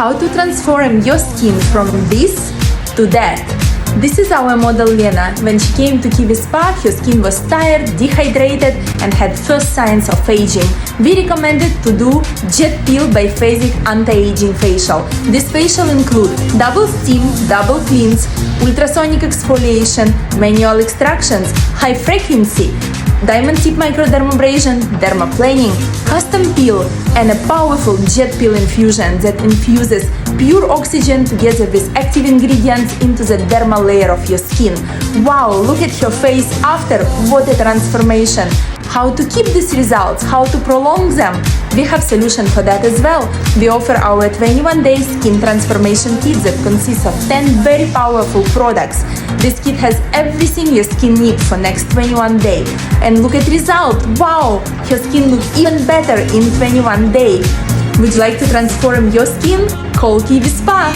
how to transform your skin from this to that. This is our model Lena. When she came to Kiwi Spa, her skin was tired, dehydrated and had first signs of aging. We recommended to do Jet Peel by Phasic Anti-Aging Facial. This facial includes double steam, double cleanse, ultrasonic exfoliation, manual extractions, high frequency, diamond tip microdermabrasion, dermaplaning, custom peel and a powerful jet peel infusion that infuses pure oxygen together with active ingredients into the dermal layer of your skin. Wow, look at her face after, what a transformation! How to keep these results, how to prolong them? We have solution for that as well. We offer our 21-day skin transformation kit that consists of 10 very powerful products. This kit has everything your skin needs for next 21 days. And look at result! Wow! Her skin looks even better in 21 days. Would you like to transform your skin? Call Kiwi Spa!